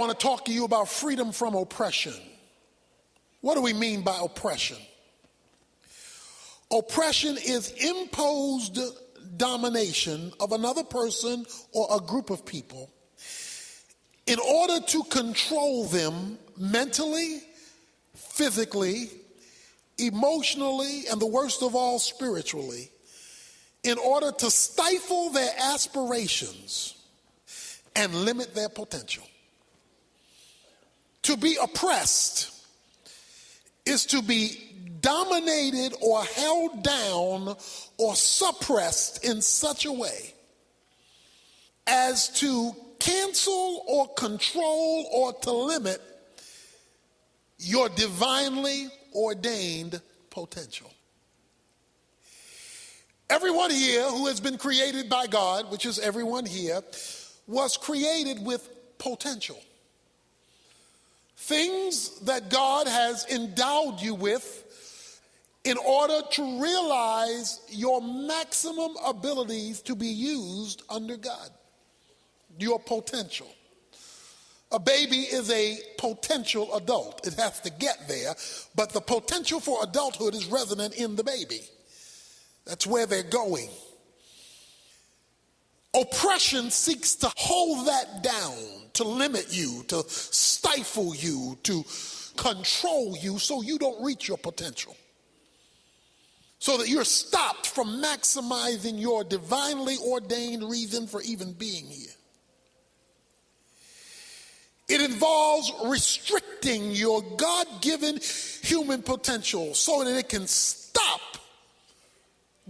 want to talk to you about freedom from oppression. What do we mean by oppression? Oppression is imposed domination of another person or a group of people in order to control them mentally, physically, emotionally, and the worst of all, spiritually, in order to stifle their aspirations and limit their potential. To be oppressed is to be dominated or held down or suppressed in such a way as to cancel or control or to limit your divinely ordained potential. Everyone here who has been created by God, which is everyone here, was created with potential. Things that God has endowed you with in order to realize your maximum abilities to be used under God. Your potential. A baby is a potential adult. It has to get there, but the potential for adulthood is resident in the baby. That's where they're going. Oppression seeks to hold that down, to limit you, to stifle you, to control you so you don't reach your potential. So that you're stopped from maximizing your divinely ordained reason for even being here. It involves restricting your God-given human potential so that it can stop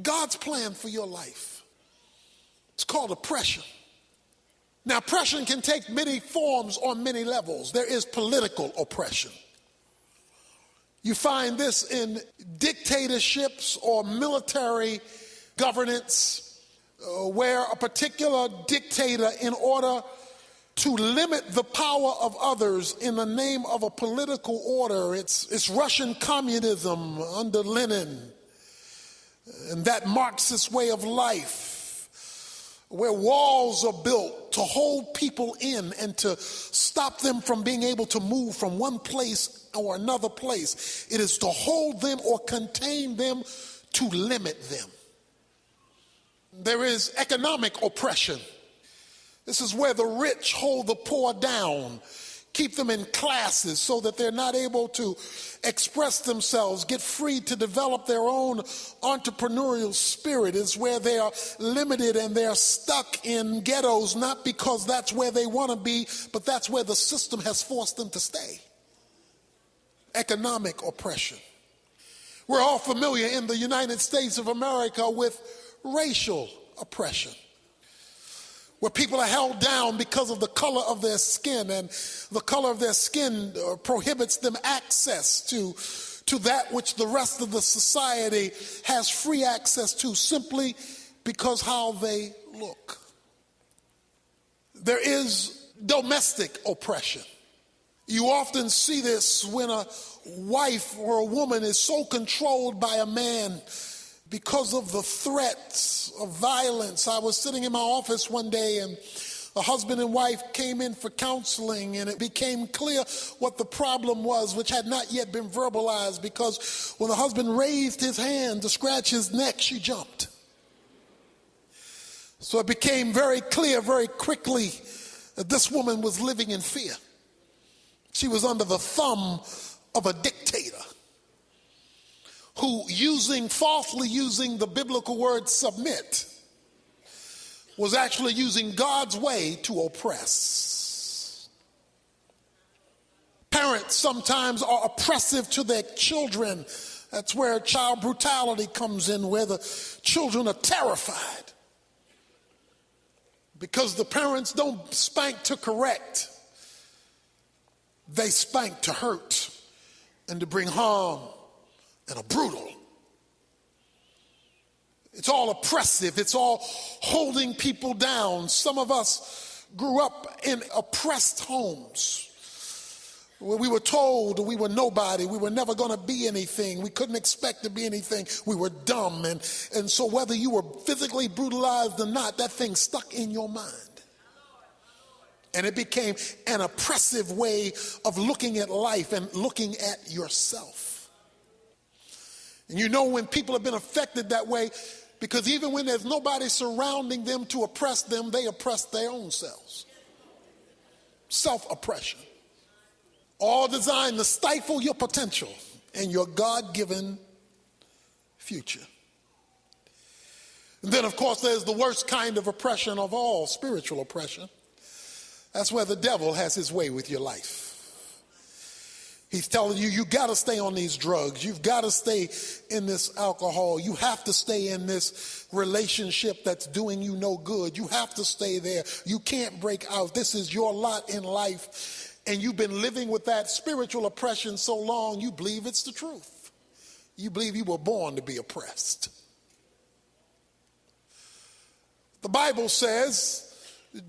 God's plan for your life. It's called oppression. Now, oppression can take many forms on many levels. There is political oppression. You find this in dictatorships or military governance where a particular dictator, in order to limit the power of others in the name of a political order, it's Russian communism under Lenin and that Marxist way of life, where walls are built to hold people in and to stop them from being able to move from one place or another place. It is to hold them or contain them, to limit them. There is economic oppression. This is where the rich hold the poor down, keep them in classes so that they're not able to express themselves, get free to develop their own entrepreneurial spirit. It's where they are limited and they're stuck in ghettos, not because that's where they want to be, but that's where the system has forced them to stay. Economic oppression. We're all familiar in the United States of America with racial oppression, where people are held down because of the color of their skin, and the color of their skin prohibits them access to that which the rest of the society has free access to simply because how they look. There is domestic oppression. You often see this when a wife or a woman is so controlled by a man because of the threats of violence. I was sitting in my office one day and a husband and wife came in for counseling, and it became clear what the problem was, which had not yet been verbalized, because when the husband raised his hand to scratch his neck, she jumped. So it became very clear very quickly that this woman was living in fear. She was under the thumb of a dictator who, falsely using the biblical word submit, was actually using God's way to oppress. Parents sometimes are oppressive to their children. That's where child brutality comes in, where the children are terrified because the parents don't spank to correct. They spank to hurt and to bring harm and are brutal. It's all oppressive. It's all holding people down. Some of us grew up in oppressed homes where we were told we were nobody. We were never going to be anything. We couldn't expect to be anything. We were dumb. And so whether you were physically brutalized or not, that thing stuck in your mind. And it became an oppressive way of looking at life and looking at yourself. And you know when people have been affected that way, because even when there's nobody surrounding them to oppress them, they oppress their own selves. Self-oppression. All designed to stifle your potential and your God-given future. And then, of course, there's the worst kind of oppression of all, spiritual oppression. That's where the devil has his way with your life. He's telling you, you got to stay on these drugs. You've got to stay in this alcohol. You have to stay in this relationship that's doing you no good. You have to stay there. You can't break out. This is your lot in life. And you've been living with that spiritual oppression so long, you believe it's the truth. You believe you were born to be oppressed. The Bible says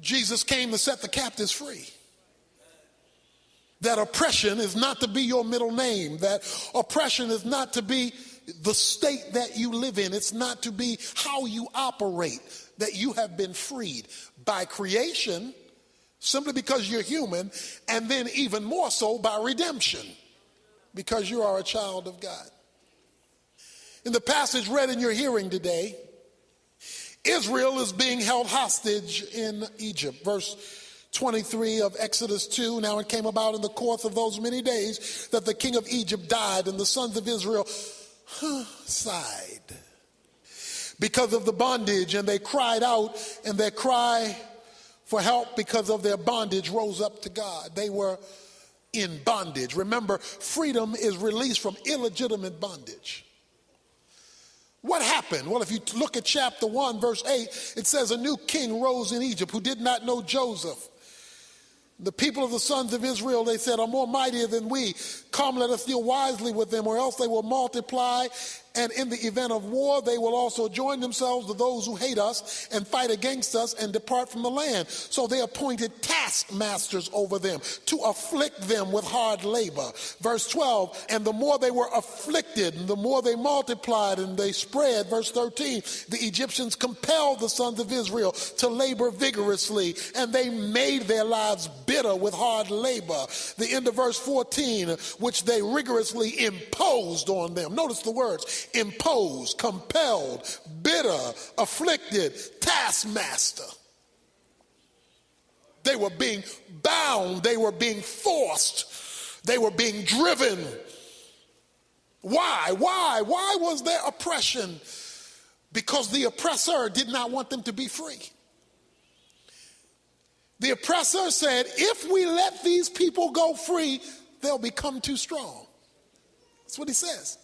Jesus came to set the captives free. That oppression is not to be your middle name. That oppression is not to be the state that you live in. It's not to be how you operate. That you have been freed by creation, simply because you're human, and then even more so by redemption, because you are a child of God. In the passage read in your hearing today, Israel is being held hostage in Egypt. Verse 23 of Exodus 2, now it came about in the course of those many days that the king of Egypt died, and the sons of Israel sighed because of the bondage, and they cried out, and their cry for help because of their bondage rose up to God. They were in bondage. Remember, freedom is released from illegitimate bondage. What happened? Well, if you look at chapter 1, verse 8, it says a new king rose in Egypt who did not know Joseph. The people of the sons of Israel, they said, are more mightier than we. Come, let us deal wisely with them, or else they will multiply. And in the event of war, they will also join themselves to those who hate us and fight against us and depart from the land. So they appointed taskmasters over them to afflict them with hard labor. Verse 12, and the more they were afflicted, and the more they multiplied and they spread. Verse 13, the Egyptians compelled the sons of Israel to labor vigorously, and they made their lives bitter with hard labor. The end of verse 14, which they rigorously imposed on them. Notice the words. Imposed, compelled, bitter, afflicted, taskmaster. They were being bound. They were being forced. They were being driven. Why? Why was there oppression? Because the oppressor did not want them to be free. The oppressor said, if we let these people go free, they'll become too strong. That's what he says.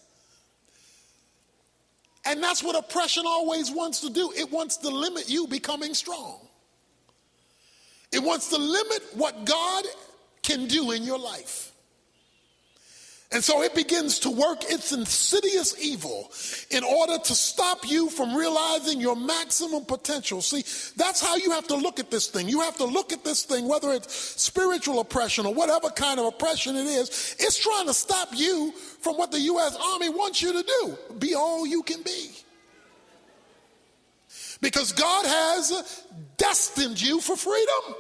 And that's what oppression always wants to do. It wants to limit you becoming strong. It wants to limit what God can do in your life. And so it begins to work its insidious evil in order to stop you from realizing your maximum potential. See, that's how you have to look at this thing. You have to look at this thing, whether it's spiritual oppression or whatever kind of oppression it is. It's trying to stop you from what the U.S. Army wants you to do. Be all you can be. Because God has destined you for freedom,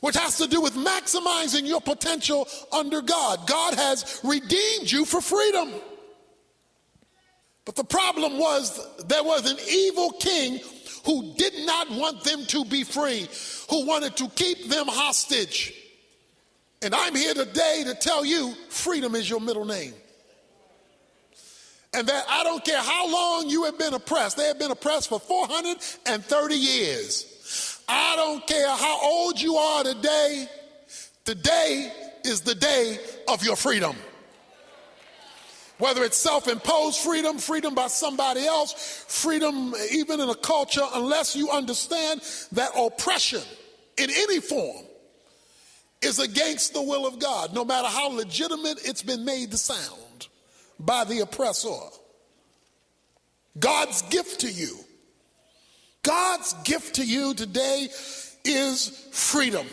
which has to do with maximizing your potential under God. God has redeemed you for freedom. But the problem was there was an evil king who did not want them to be free, who wanted to keep them hostage. And I'm here today to tell you, freedom is your middle name. And that I don't care how long you have been oppressed. They have been oppressed for 430 years. I don't care how old you are today. Today is the day of your freedom. Whether it's self-imposed freedom, freedom by somebody else, freedom even in a culture, unless you understand that oppression in any form is against the will of God, no matter how legitimate it's been made to sound by the oppressor. God's gift to you. God's gift to you today is freedom.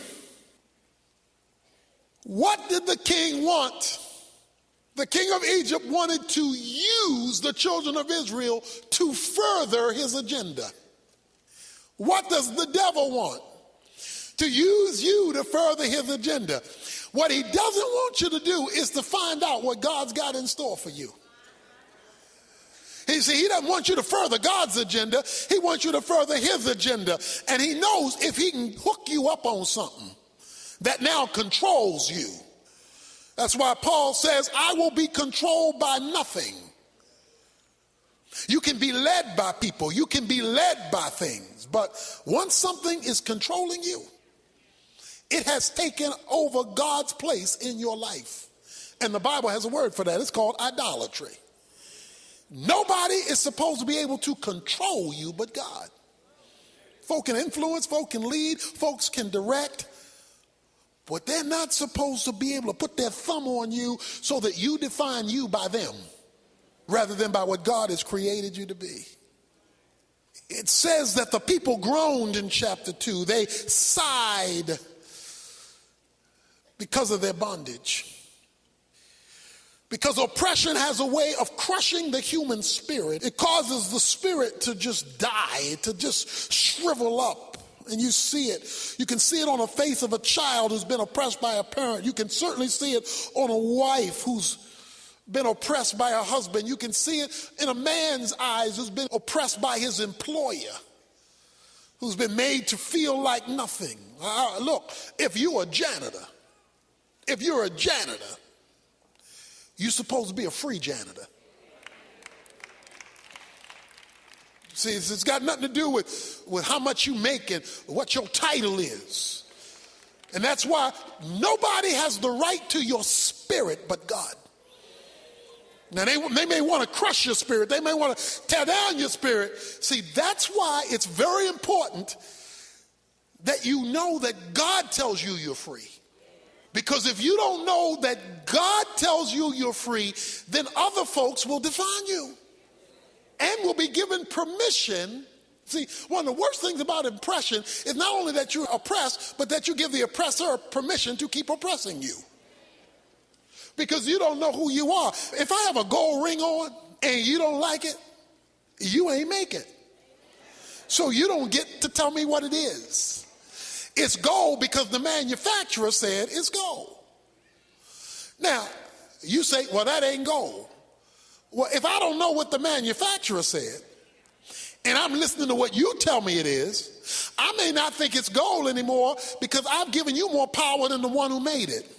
What did the king want? The king of Egypt wanted to use the children of Israel to further his agenda. What does the devil want? to use you to further his agenda. What he doesn't want you to do is to find out what God's got in store for you. He doesn't want you to further God's agenda. He wants you to further his agenda. And he knows if he can hook you up on something that now controls you. That's why Paul says, I will be controlled by nothing. You can be led by people. You can be led by things. But once something is controlling you, it has taken over God's place in your life. And the Bible has a word for that. It's called idolatry. Nobody is supposed to be able to control you but God. Folk can influence, folk can lead, folks can direct, but they're not supposed to be able to put their thumb on you so that you define you by them rather than by what God has created you to be. It says that the people groaned in chapter 2. They sighed because of their bondage. Because oppression has a way of crushing the human spirit. It causes the spirit to just die, to just shrivel up. And you see it. You can see it on the face of a child who's been oppressed by a parent. You can certainly see it on a wife who's been oppressed by her husband. You can see it in a man's eyes who's been oppressed by his employer, who's been made to feel like nothing. Look, if you're a janitor, you're supposed to be a free janitor. See, it's got nothing to do with how much you make and what your title is. And that's why nobody has the right to your spirit but God. Now, they may want to crush your spirit. They may want to tear down your spirit. See, that's why it's very important that you know that God tells you you're free. Because if you don't know that God tells you you're free, then other folks will define you and will be given permission. See, one of the worst things about oppression is not only that you're oppressed, but that you give the oppressor permission to keep oppressing you. Because you don't know who you are. If I have a gold ring on and you don't like it, you ain't make it. So you don't get to tell me what it is. It's gold because the manufacturer said it's gold. Now, you say, well, that ain't gold. Well, if I don't know what the manufacturer said, and I'm listening to what you tell me it is, I may not think it's gold anymore because I've given you more power than the one who made it.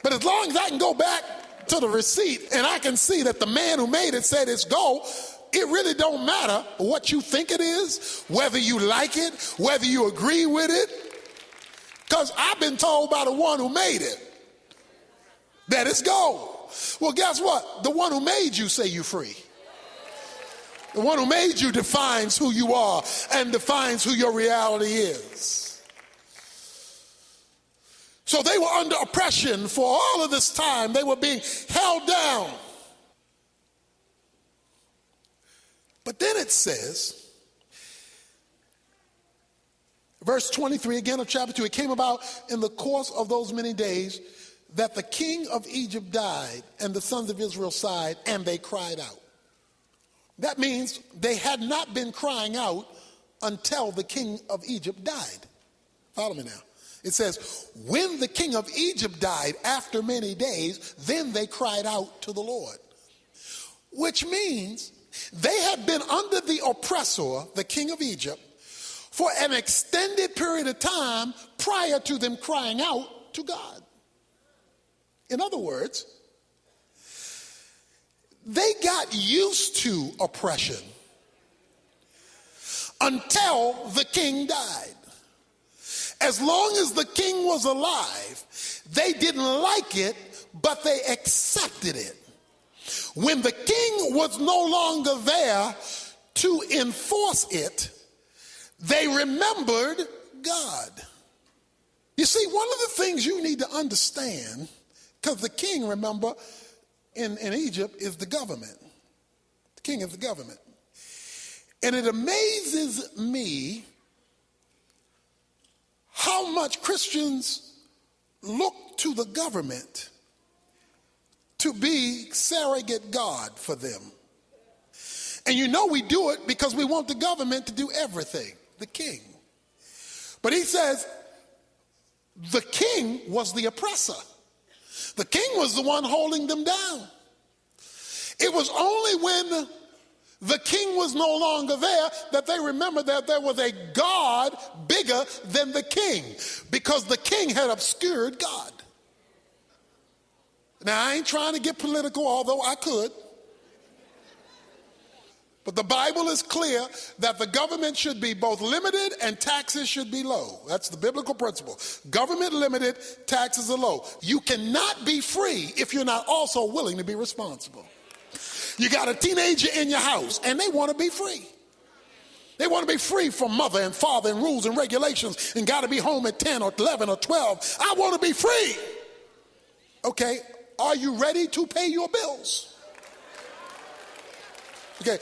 But as long as I can go back to the receipt and I can see that the man who made it said it's gold, it really don't matter what you think it is, whether you like it, whether you agree with it, because I've been told by the one who made it that it's gold. Well, guess what? The one who made you say you're free. The one who made you defines who you are and defines who your reality is. So they were under oppression for all of this time. They were being held down. But then it says, verse 23 again of chapter 2, it came about in the course of those many days that the king of Egypt died, and the sons of Israel sighed, and they cried out. That means they had not been crying out until the king of Egypt died. Follow me now. It says, when the king of Egypt died after many days, then they cried out to the Lord. Which means they had been under the oppressor, the king of Egypt, for an extended period of time prior to them crying out to God. In other words, they got used to oppression until the king died. As long as the king was alive, they didn't like it, but they accepted it. When the king was no longer there to enforce it, they remembered God. You see, one of the things you need to understand, because the king, remember, in Egypt is the government. The king is the government. And it amazes me how much Christians look to the government to be surrogate God for them. And you know we do it because we want the government to do everything, the king. But he says, the king was the oppressor. The king was the one holding them down. It was only when the king was no longer there that they remembered that there was a God bigger than the king, because the king had obscured God. Now, I ain't trying to get political, although I could. But the Bible is clear that the government should be both limited and taxes should be low. That's the biblical principle. Government limited, taxes are low. You cannot be free if you're not also willing to be responsible. You got a teenager in your house and they want to be free. They want to be free from mother and father and rules and regulations and got to be home at 10 or 11 or 12. I want to be free. Okay, are you ready to pay your bills? Okay,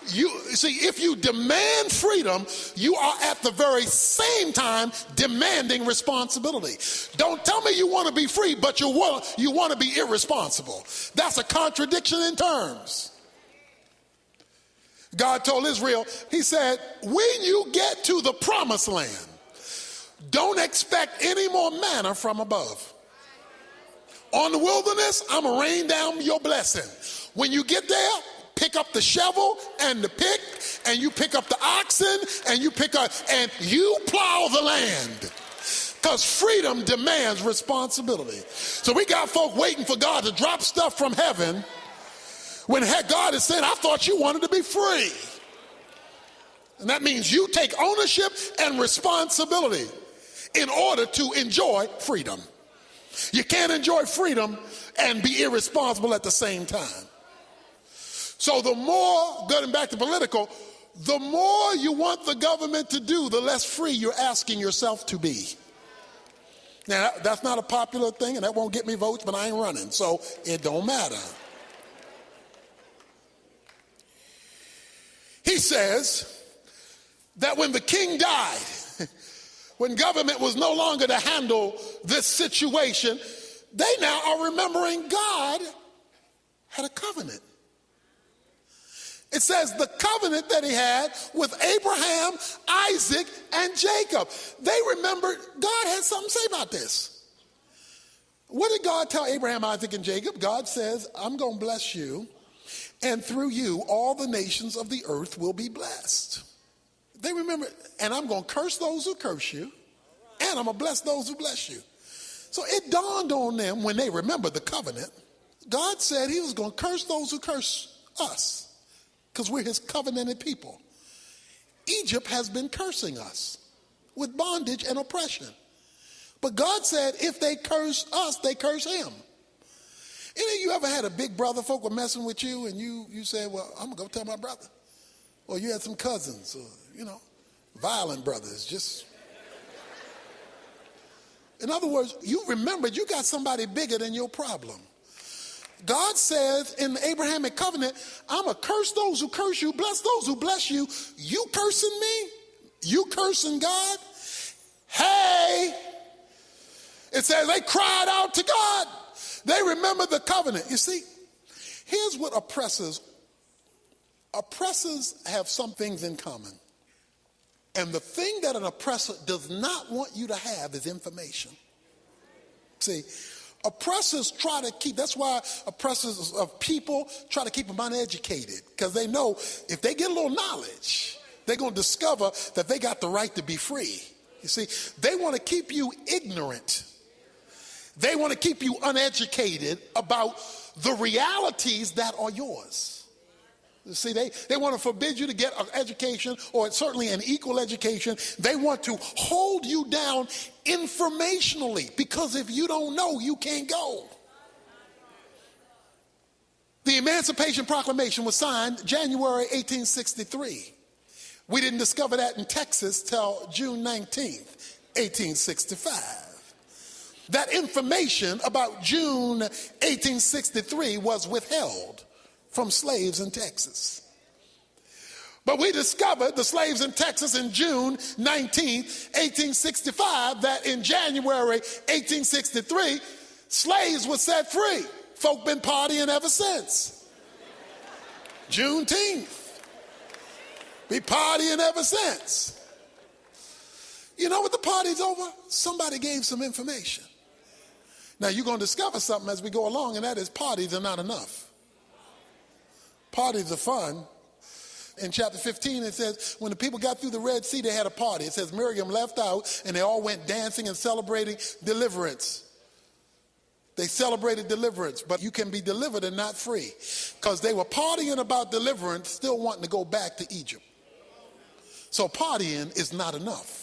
you see, if you demand freedom, you are at the very same time demanding responsibility. Don't tell me you want to be free, but you want to be irresponsible. That's a contradiction in terms. God told Israel, he said, when you get to the promised land, don't expect any more manna from above. On the wilderness, I'm going to rain down your blessing. When you get there, pick up the shovel and the pick, and you pick up the oxen, and you plow the land. Because freedom demands responsibility. So we got folk waiting for God to drop stuff from heaven when God is saying, I thought you wanted to be free. And that means you take ownership and responsibility in order to enjoy freedom. You can't enjoy freedom and be irresponsible at the same time. So the more, going back to political, the more you want the government to do, the less free you're asking yourself to be. Now, that's not a popular thing, and that won't get me votes, but I ain't running, so it don't matter. He says that when the king died, when government was no longer to handle this situation, they now are remembering God had a covenant. It says the covenant that he had with Abraham, Isaac, and Jacob. They remembered God had something to say about this. What did God tell Abraham, Isaac, and Jacob? God says, I'm going to bless you, and through you, all the nations of the earth will be blessed. They remember, and I'm going to curse those who curse you, and I'm going to bless those who bless you. So it dawned on them when they remembered the covenant. God said he was going to curse those who curse us, because we're his covenanted people. Egypt has been cursing us with bondage and oppression. But God said if they curse us, they curse him. Any of you ever had a big brother, folk were messing with you, and you said, well, I'm going to go tell my brother. Or you had some cousins, or, violent brothers, just. In other words, you remembered you got somebody bigger than your problem. God says in the Abrahamic covenant, I'm going to curse those who curse you, bless those who bless you. You cursing me? You cursing God? Hey! It says they cried out to God. They remembered the covenant. You see, here's what oppressors have some things in common. And the thing that an oppressor does not want you to have is information. See, oppressors try to keep, that's why oppressors of people try to keep them uneducated, because they know if they get a little knowledge, they're going to discover that they got the right to be free. You see, they want to keep you ignorant. They want to keep you uneducated about the realities that are yours. You see, they want to forbid you to get an education, or certainly an equal education. They want to hold you down informationally, because if you don't know, you can't go. The Emancipation Proclamation was signed January 1863. We didn't discover that in Texas till June 19th, 1865. That information about June 1863 was withheld from slaves in Texas. But we discovered the slaves in Texas in June 19, 1865, that in January 1863, slaves were set free. Folk been partying ever since. Juneteenth. Be partying ever since. You know what the party's over? Somebody gave some information. Now you're going to discover something as we go along, and that is parties are not enough. Parties are fun. In chapter 15, it says, when the people got through the Red Sea, they had a party. It says Miriam left out, and they all went dancing and celebrating deliverance. They celebrated deliverance, but you can be delivered and not free, because they were partying about deliverance, still wanting to go back to Egypt. So partying is not enough.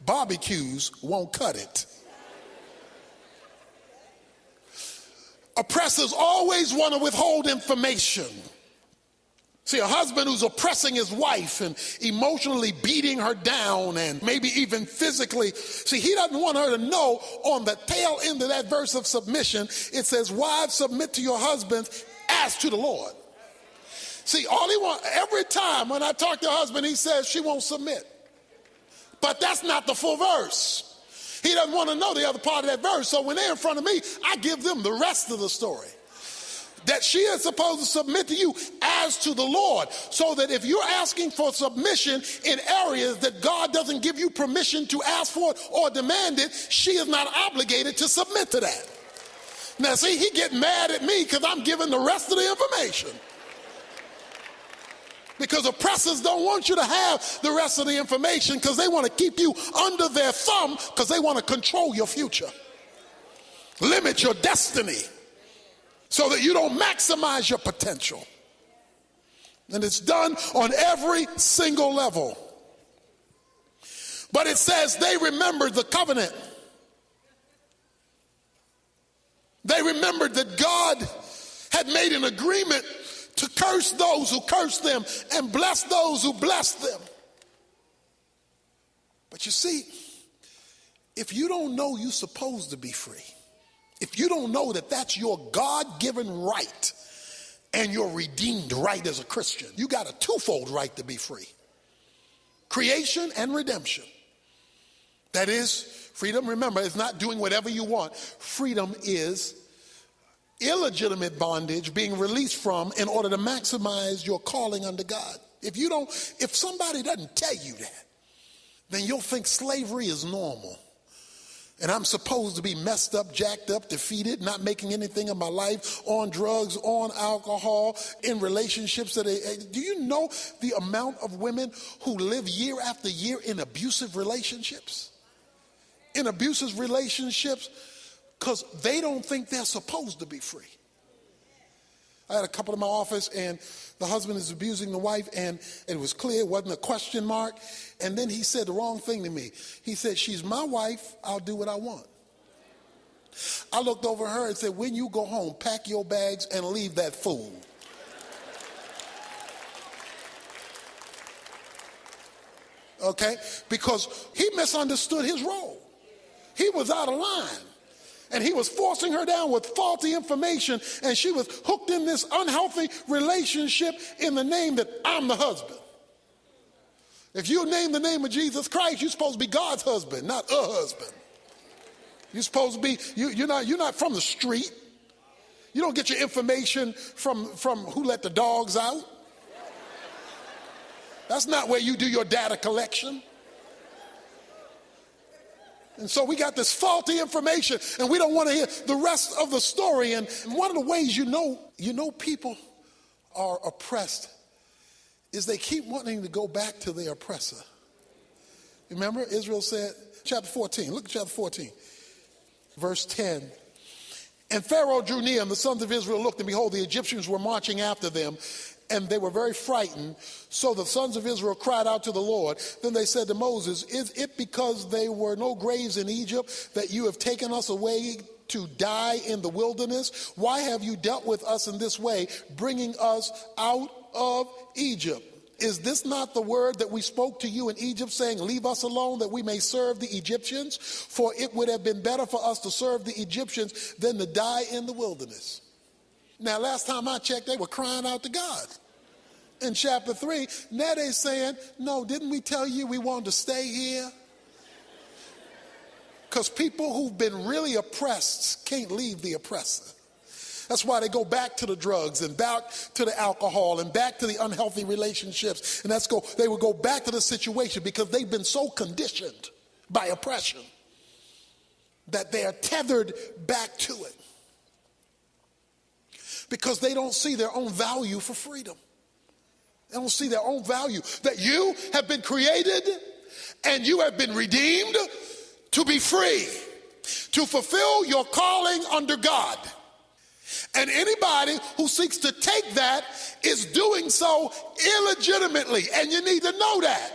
Barbecues won't cut it. Oppressors always want to withhold information. See, a husband who's oppressing his wife and emotionally beating her down and maybe even physically, see, he doesn't want her to know. On the tail end of that verse of submission, it says, wives, submit to your husbands as to the Lord. See, all he wants, every time when I talk to a husband, he says she won't submit. But that's not the full verse. He doesn't want to know the other part of that verse. So when they're in front of me, I give them the rest of the story. That she is supposed to submit to you as to the Lord. So that if you're asking for submission in areas that God doesn't give you permission to ask for it or demand it, she is not obligated to submit to that. Now see, he get mad at me because I'm giving the rest of the information. Because oppressors don't want you to have the rest of the information, because they want to keep you under their thumb, because they want to control your future. Limit your destiny, so that you don't maximize your potential. And it's done on every single level. But it says they remembered the covenant. They remembered that God had made an agreement to curse those who cursed them and bless those who blessed them. But you see, if you don't know you're supposed to be free, if you don't know that that's your God-given right and your redeemed right as a Christian, you got a twofold right to be free. Creation and redemption. That is, freedom, remember, is not doing whatever you want. Freedom is illegitimate bondage being released from in order to maximize your calling under God. If somebody doesn't tell you that, then you'll think slavery is normal. And I'm supposed to be messed up, jacked up, defeated, not making anything of my life, on drugs, on alcohol, in relationships that do you know the amount of women who live year after year in abusive relationships? In abusive relationships because they don't think they're supposed to be free. I had a couple in my office, and the husband is abusing the wife, and it was clear, it wasn't a question mark. And then he said the wrong thing to me. He said, she's my wife, I'll do what I want. I looked over her and said, when you go home, pack your bags and leave that fool. Okay? Because he misunderstood his role. He was out of line. And he was forcing her down with faulty information, and she was hooked in this unhealthy relationship in the name that I'm the husband. If you name the name of Jesus Christ, you're supposed to be God's husband, not a husband. You're supposed to be, you're not from the street. You don't get your information from who let the dogs out. That's not where you do your data collection. And so we got this faulty information, and we don't want to hear the rest of the story. And one of the ways you know people are oppressed is they keep wanting to go back to their oppressor. Remember, Israel said, chapter 14, look at chapter 14, verse 10. And Pharaoh drew near, and the sons of Israel looked, and behold, the Egyptians were marching after them, and they were very frightened. So the sons of Israel cried out to the Lord. Then they said to Moses, is it because there were no graves in Egypt that you have taken us away to die in the wilderness? Why have you dealt with us in this way, bringing us out of Egypt? Is this not the word that we spoke to you in Egypt, saying, leave us alone that we may serve the Egyptians? For it would have been better for us to serve the Egyptians than to die in the wilderness. Now, last time I checked, they were crying out to God. In chapter 3, now they're saying, no, didn't we tell you we wanted to stay here? Because people who've been really oppressed can't leave the oppressor. That's why they go back to the drugs and back to the alcohol and back to the unhealthy relationships. And they will go back to the situation because they've been so conditioned by oppression, that they are tethered back to it because they don't see their own value for freedom. They don't see their own value, that you have been created and you have been redeemed to be free, to fulfill your calling under God. And anybody who seeks to take that is doing so illegitimately, and you need to know that.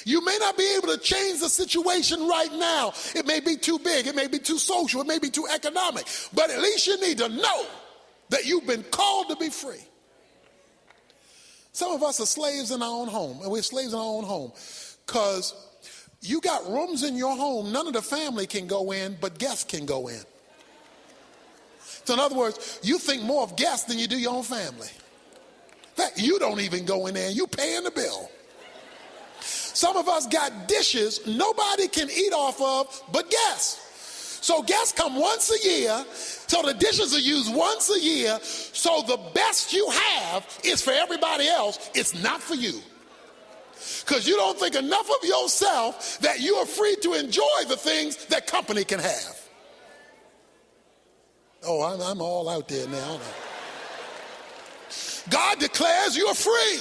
You may not be able to change the situation right now. It may be too big, it may be too social, it may be too economic, but at least you need to know that you've been called to be free. Some of us are slaves in our own home, and we're slaves in our own home because you got rooms in your home none of the family can go in, but guests can go in. So in other words, you think more of guests than you do your own family. In fact, you don't even go in there, you paying the bill. Some of us got dishes nobody can eat off of but guests. So guests come once a year, so the dishes are used once a year, so the best you have is for everybody else, it's not for you. Because you don't think enough of yourself that you are free to enjoy the things that company can have. Oh, I'm all out there now. God declares you're free.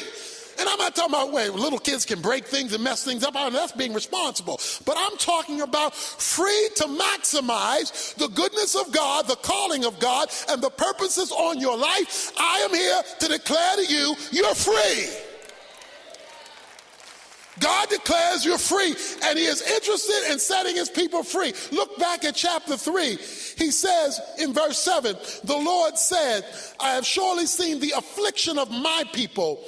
And I'm not talking about, wait, little kids can break things and mess things up. That's being responsible. But I'm talking about free to maximize the goodness of God, the calling of God, and the purposes on your life. I am here to declare to you, you're free. God declares you're free, and he is interested in setting his people free. Look back at chapter 3. He says in verse 7, the Lord said, I have surely seen the affliction of my people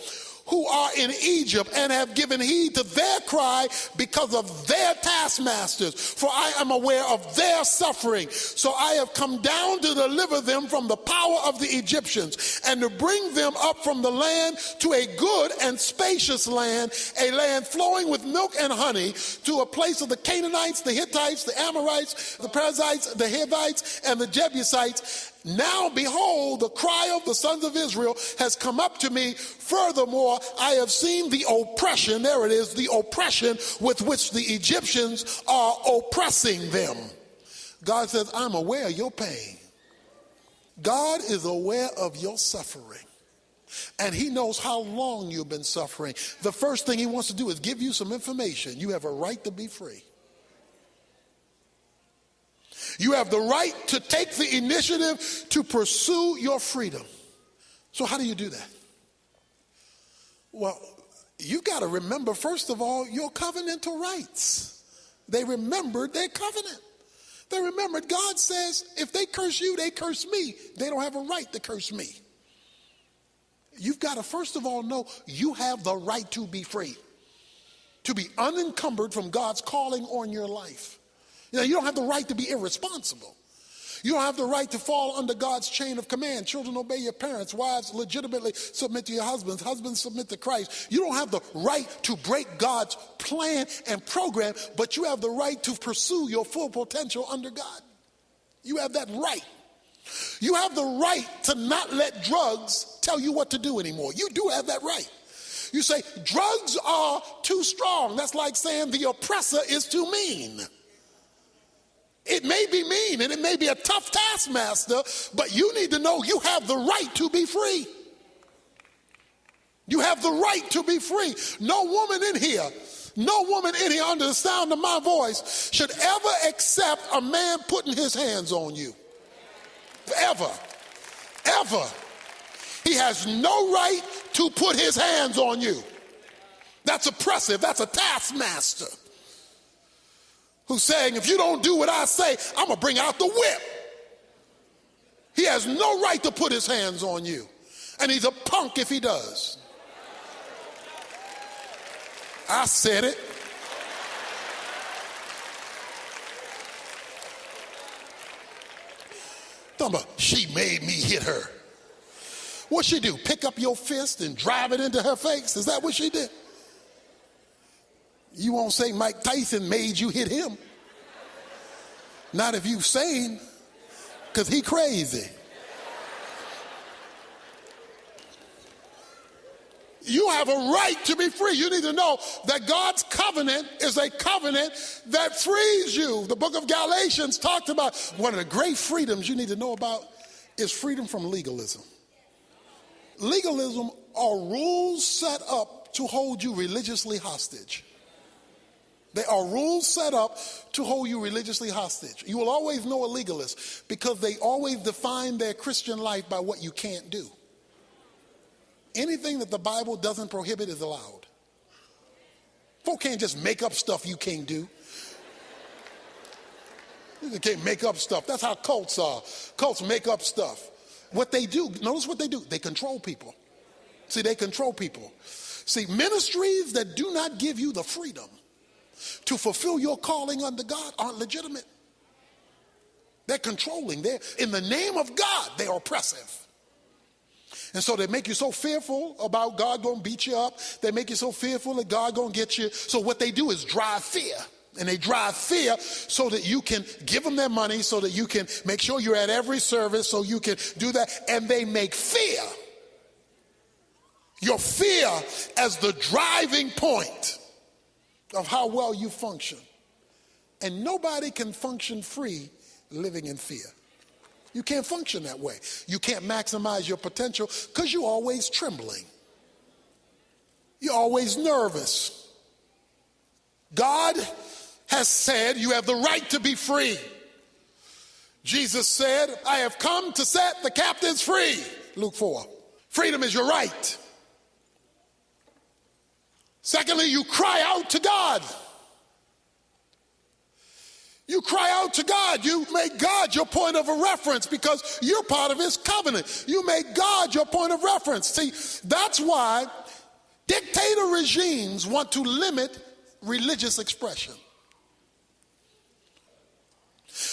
who are in Egypt, and have given heed to their cry because of their taskmasters, for I am aware of their suffering. So I have come down to deliver them from the power of the Egyptians, and to bring them up from the land to a good and spacious land, a land flowing with milk and honey, to a place of the Canaanites, the Hittites, the Amorites, the Perizzites, the Hivites, and the Jebusites. Now behold, the cry of the sons of Israel has come up to me. Furthermore, I have seen the oppression, there it is, the oppression with which the Egyptians are oppressing them. God says, I'm aware of your pain. God is aware of your suffering. And he knows how long you've been suffering. The first thing he wants to do is give you some information. You have a right to be free. You have the right to take the initiative to pursue your freedom. So how do you do that? Well, you got to remember, first of all, your covenantal rights. They remembered their covenant. They remembered God says, if they curse you, they curse me. They don't have a right to curse me. You've got to, first of all, know you have the right to be free, to be unencumbered from God's calling on your life. You know, you don't have the right to be irresponsible. You don't have the right to fall under God's chain of command. Children, obey your parents. Wives, legitimately submit to your husbands. Husbands, submit to Christ. You don't have the right to break God's plan and program, but you have the right to pursue your full potential under God. You have that right. You have the right to not let drugs tell you what to do anymore. You do have that right. You say, drugs are too strong. That's like saying the oppressor is too mean. It may be mean and it may be a tough taskmaster, but you need to know you have the right to be free. You have the right to be free. No woman in here under the sound of my voice should ever accept a man putting his hands on you. Ever. Ever. He has no right to put his hands on you. That's oppressive. That's a taskmaster who's saying, if you don't do what I say, I'm going to bring out the whip. He has no right to put his hands on you. And he's a punk if he does. I said it. Talking about, she made me hit her. What'd she do? Pick up your fist and drive it into her face? Is that what she did? You won't say Mike Tyson made you hit him. Not if you sane, because he crazy. You have a right to be free. You need to know that God's covenant is a covenant that frees you. The book of Galatians talked about one of the great freedoms you need to know about is freedom from legalism. Legalism are rules set up to hold you religiously hostage. They are rules set up to hold you religiously hostage. You will always know a legalist because they always define their Christian life by what you can't do. Anything that the Bible doesn't prohibit is allowed. Folk can't just make up stuff you can't do. You can't make up stuff. That's how cults are. Cults make up stuff. What they do, notice what they do. They control people. See, they control people. See, ministries that do not give you the freedom to fulfill your calling unto God aren't legitimate. They're controlling. They're, in the name of God, they are oppressive. And so they make you so fearful about God going to beat you up. They make you so fearful that God going to get you. So what they do is drive fear. And they drive fear so that you can give them their money, so that you can make sure you're at every service, so you can do that. And they make fear, your fear, as the driving point of how well you function. And nobody can function free living in fear. You can't function that way. You can't maximize your potential because you're always trembling. You're always nervous. God has said you have the right to be free. Jesus said, I have come to set the captives free. Luke 4. Freedom is your right. Secondly, you cry out to God. You cry out to God. You make God your point of a reference because you're part of his covenant. You make God your point of reference. See, that's why dictator regimes want to limit religious expression.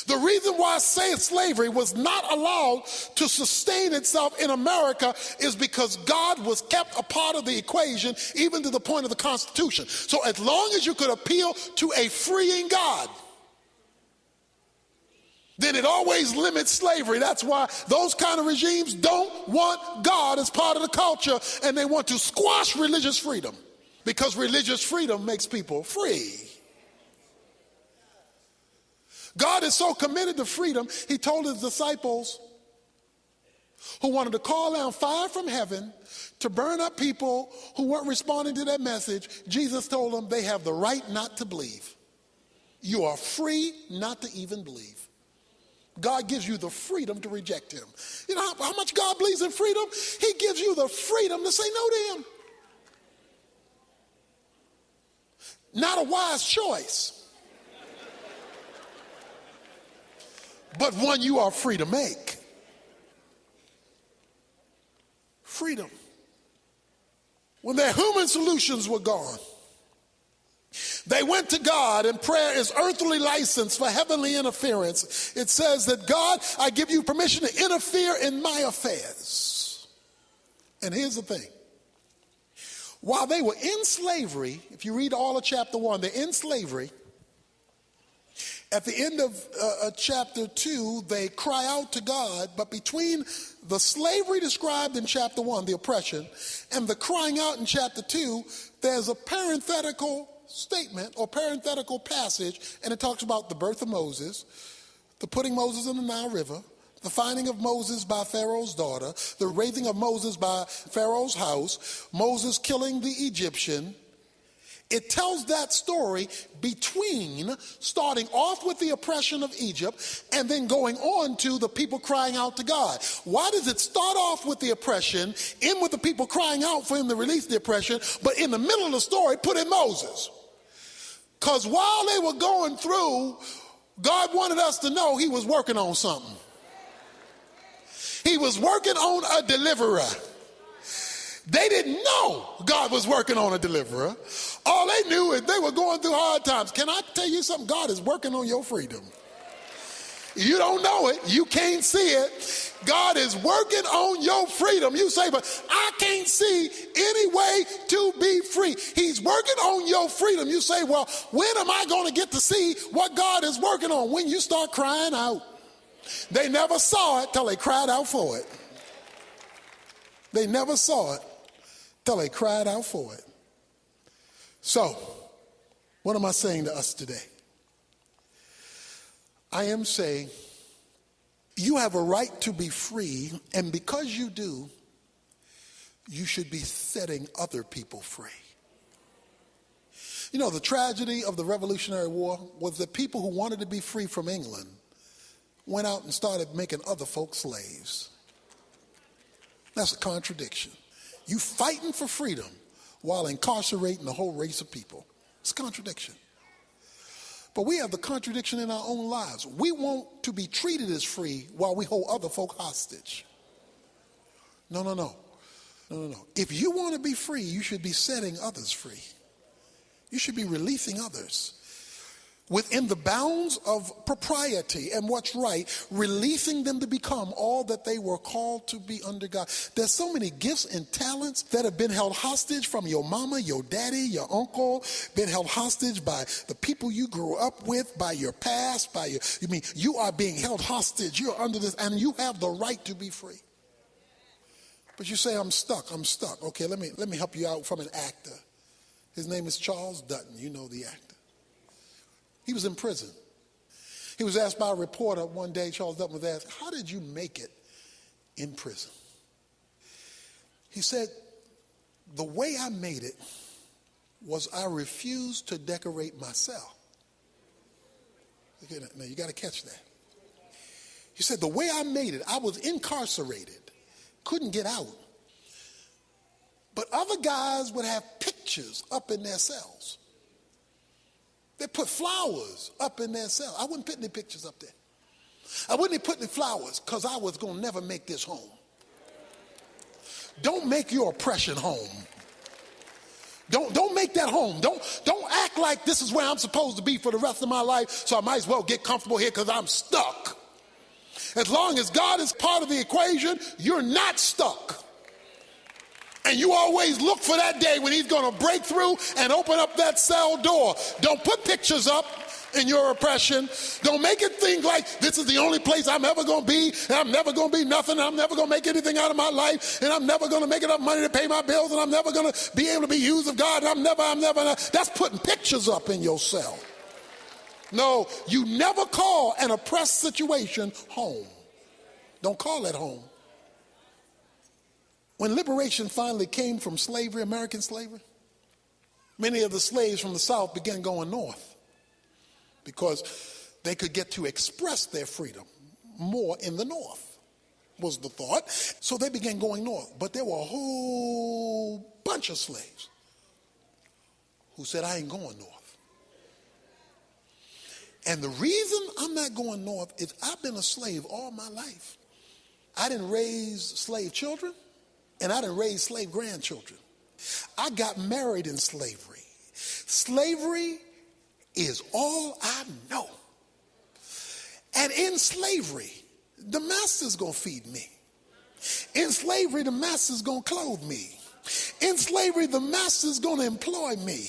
The reason why slavery was not allowed to sustain itself in America is because God was kept a part of the equation, even to the point of the Constitution. So as long as you could appeal to a freeing God, then it always limits slavery. That's why those kind of regimes don't want God as part of the culture, and they want to squash religious freedom because religious freedom makes people free. God is so committed to freedom, he told his disciples who wanted to call down fire from heaven to burn up people who weren't responding to that message. Jesus told them they have the right not to believe. You are free not to even believe. God gives you the freedom to reject him. You know how much God believes in freedom? He gives you the freedom to say no to him. Not a wise choice, but one you are free to make. Freedom. When their human solutions were gone, they went to God, and prayer is earthly license for heavenly interference. It says that, God, I give you permission to interfere in my affairs. And here's the thing. While they were in slavery, if you read all of chapter 1, they're in slavery. At the end of chapter 2, they cry out to God, but between the slavery described in chapter 1, the oppression, and the crying out in chapter 2, there's a parenthetical statement or parenthetical passage, and it talks about the birth of Moses, the putting Moses in the Nile River, the finding of Moses by Pharaoh's daughter, the raising of Moses by Pharaoh's house, Moses killing the Egyptian. It tells that story between starting off with the oppression of Egypt and then going on to the people crying out to God. Why does it start off with the oppression, end with the people crying out for him to release the oppression, but in the middle of the story put in Moses? Because while they were going through, God wanted us to know he was working on something. He was working on a deliverer. They didn't know God was working on a deliverer. All they knew is they were going through hard times. Can I tell you something? God is working on your freedom. You don't know it. You can't see it. God is working on your freedom. You say, but I can't see any way to be free. He's working on your freedom. You say, well, when am I going to get to see what God is working on? When you start crying out. They never saw it till they cried out for it. They never saw it till they cried out for it. So, what am I saying to us today? I am saying you have a right to be free, and because you do, you should be setting other people free. You know, the tragedy of the Revolutionary War was that people who wanted to be free from England went out and started making other folks slaves. That's a contradiction. You fighting for freedom while incarcerating the whole race of people. It's a contradiction. But we have the contradiction in our own lives. We want to be treated as free while we hold other folk hostage. No. If you want to be free, you should be setting others free. You should be releasing others within the bounds of propriety and what's right, releasing them to become all that they were called to be under God. There's so many gifts and talents that have been held hostage from your mama, your daddy, your uncle, been held hostage by the people you grew up with, by your past, you are being held hostage. You're under this, and you have the right to be free. But you say, I'm stuck. Okay, let me help you out from an actor. His name is Charles Dutton. You know the actor. He was in prison. He was asked by a reporter one day, Charles Dutton was asked, how did you make it in prison? He said, the way I made it was I refused to decorate my cell. Okay, now you got to catch that. He said, the way I made it, I was incarcerated, couldn't get out. But other guys would have pictures up in their cells. They put flowers up in their cell. I wouldn't put any pictures up there. I wouldn't put any flowers because I was going to never make this home. Don't make your oppression home. Don't make that home. Don't act like this is where I'm supposed to be for the rest of my life, so I might as well get comfortable here because I'm stuck. As long as God is part of the equation, you're not stuck. And you always look for that day when he's going to break through and open up that cell door. Don't put pictures up in your oppression. Don't make it think like this is the only place I'm ever going to be, and I'm never going to be nothing, and I'm never going to make anything out of my life, and I'm never going to make enough money to pay my bills, and I'm never going to be able to be used of God, and I'm never. That's putting pictures up in your cell. No, you never call an oppressed situation home. Don't call it home. When liberation finally came from slavery, American slavery, many of the slaves from the South began going north because they could get to express their freedom more in the North, was the thought. So they began going north. But there were a whole bunch of slaves who said, I ain't going north. And the reason I'm not going north is I've been a slave all my life. I didn't raise slave children, and I didn't raise slave grandchildren. I got married in slavery. Slavery is all I know. And in slavery, the master's going to feed me. In slavery, the master's going to clothe me. In slavery, the master's going to employ me.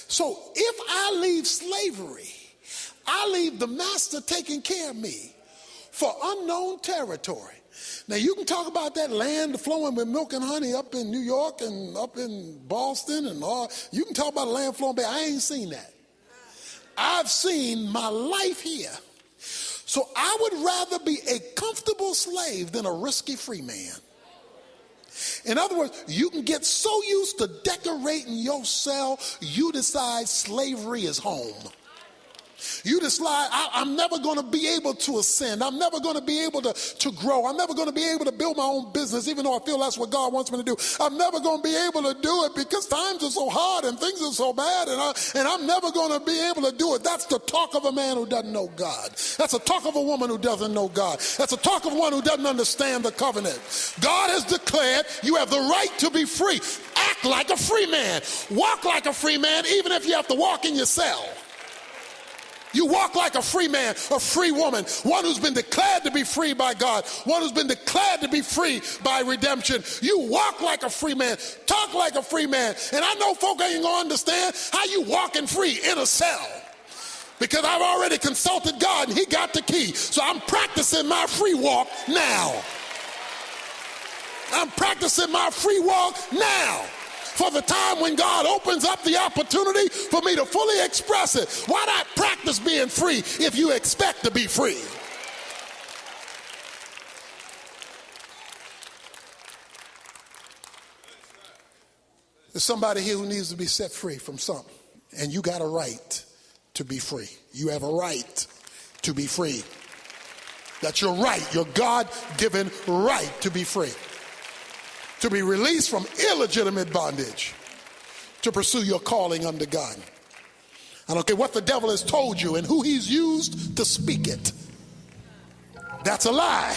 So if I leave slavery, I leave the master taking care of me for unknown territory. Now, you can talk about that land flowing with milk and honey up in New York and up in Boston and all. You can talk about a land flowing, but I ain't seen that. I've seen my life here. So I would rather be a comfortable slave than a risky free man. In other words, you can get so used to decorating your cell, you decide slavery is home. You decide, I'm never going to be able to ascend. I'm never going to be able to grow. I'm never going to be able to build my own business, even though I feel that's what God wants me to do. I'm never going to be able to do it because times are so hard and things are so bad, and I'm never going to be able to do it. That's the talk of a man who doesn't know God. That's the talk of a woman who doesn't know God. That's the talk of one who doesn't understand the covenant. God has declared you have the right to be free. Act like a free man. Walk like a free man, even if you have to walk in your cell. You walk like a free man, a free woman, one who's been declared to be free by God, one who's been declared to be free by redemption. You walk like a free man, talk like a free man. And I know folk ain't gonna understand how you walking free in a cell, because I've already consulted God and he got the key. So I'm practicing my free walk now. I'm practicing my free walk now. for the time when God opens up the opportunity for me to fully express it. Why not practice being free if you expect to be free? There's somebody here who needs to be set free from something, and you got a right to be free. You have a right to be free. That's your right, your God-given right to be free, to be released from illegitimate bondage, to pursue your calling under God. I don't care what the devil has told you and who he's used to speak it. That's a lie.